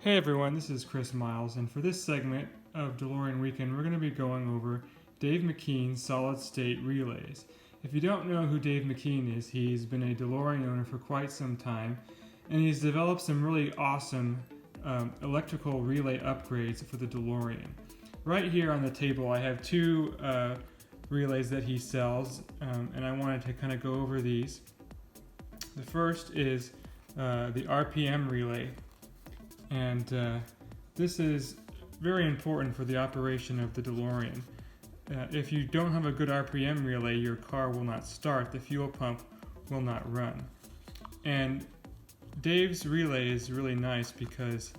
Hey everyone, this is Chris Miles, and for this segment of DeLorean Weekend, we're going to be going over Dave McKeen's solid-state relays. If you don't know who Dave McKeen is, he's been a DeLorean owner for quite some time, and he's developed some really awesome electrical relay upgrades for the DeLorean. Right here on the table, I have two relays that he sells, and I wanted to kind of go over these. The first is the RPM relay. And this is very important for the operation of the DeLorean. If you don't have a good RPM relay, your car will not start, the fuel pump will not run. And Dave's relay is really nice because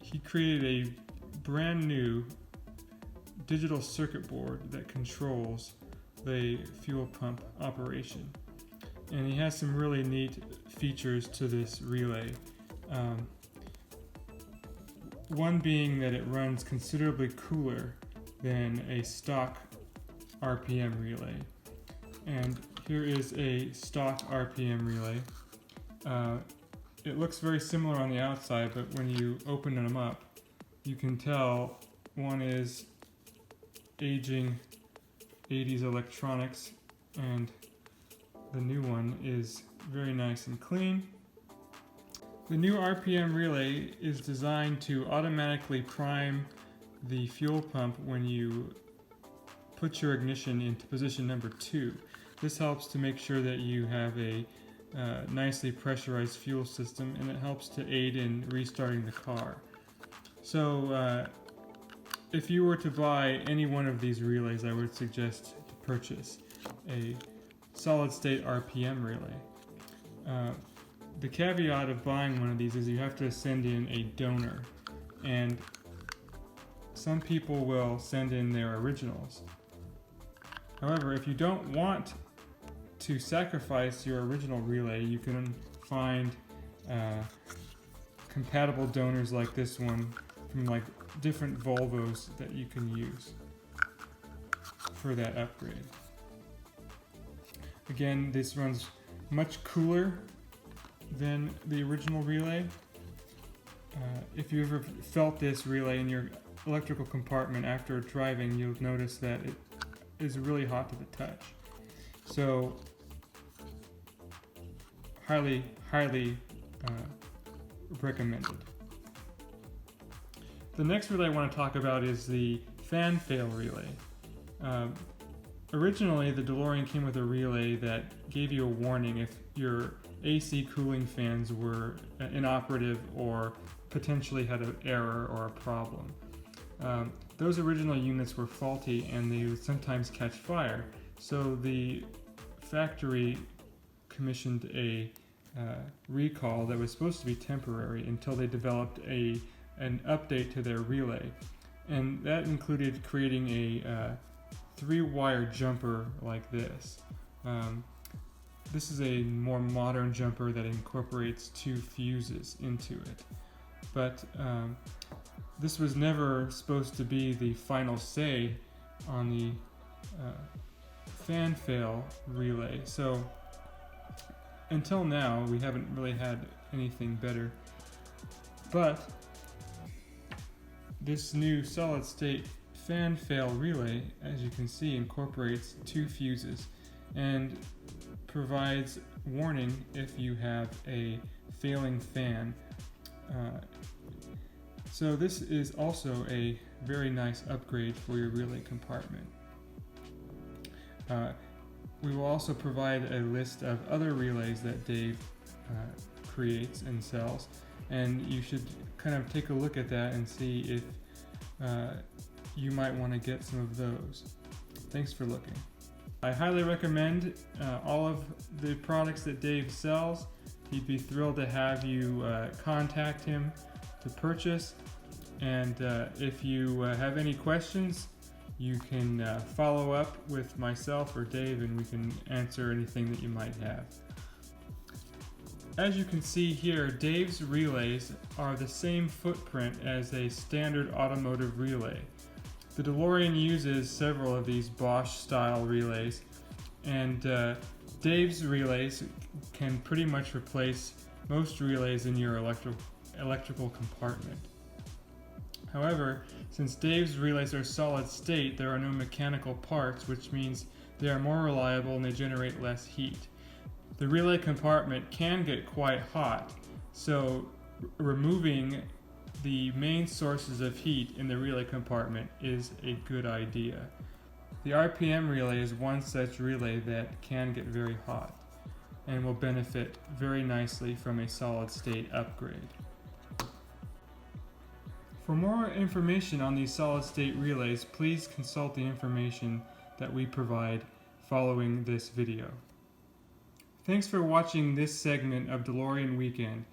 he created a brand new digital circuit board that controls the fuel pump operation. And he has some really neat features to this relay. One being that it runs considerably cooler than a stock RPM relay. And here is a stock RPM relay. It looks very similar on the outside, but when you open them up, you can tell one is aging 80s electronics, and the new one is very nice and clean. The new RPM relay is designed to automatically prime the fuel pump when you put your ignition into position number 2. This helps to make sure that you have a nicely pressurized fuel system, and it helps to aid in restarting the car. So if you were to buy any one of these relays, I would suggest to purchase a solid-state RPM relay. The caveat of buying one of these is you have to send in a donor, and some people will send in their originals. However, if you don't want to sacrifice your original relay, you can find compatible donors like this one from like different Volvos that you can use for that upgrade. Again, this runs much cooler than the original relay. If you ever felt this relay in your electrical compartment after driving, you'll notice that it is really hot to the touch. So highly recommended. The next relay I want to talk about is the fan fail relay. Originally, the DeLorean came with a relay that gave you a warning if your AC cooling fans were inoperative or potentially had an error or a problem. Those original units were faulty and they would sometimes catch fire. So the factory commissioned a recall that was supposed to be temporary until they developed an update to their relay. And that included creating a 3-wire jumper like this. This is a more modern jumper that incorporates 2 fuses into it. But this was never supposed to be the final say on the fan fail relay. So until now, we haven't really had anything better. But this new solid-state fan fail relay, as you can see, incorporates 2 fuses and provides warning if you have a failing fan. So this is also a very nice upgrade for your relay compartment. We will also provide a list of other relays that Dave creates and sells, and you should kind of take a look at that and see if you might want to get some of those. Thanks for looking. I highly recommend all of the products that Dave sells. He'd be thrilled to have you contact him to purchase. And if you have any questions, you can follow up with myself or Dave, and we can answer anything that you might have. As you can see here, Dave's relays are the same footprint as a standard automotive relay. The DeLorean uses several of these Bosch style relays, and Dave's relays can pretty much replace most relays in your electrical compartment. However, since Dave's relays are solid state, there are no mechanical parts, which means they are more reliable and they generate less heat. The relay compartment can get quite hot, so removing the main sources of heat in the relay compartment is a good idea. The RPM relay is one such relay that can get very hot and will benefit very nicely from a solid state upgrade. For more information on these solid state relays, please consult the information that we provide following this video. Thanks for watching this segment of DeLorean Weekend.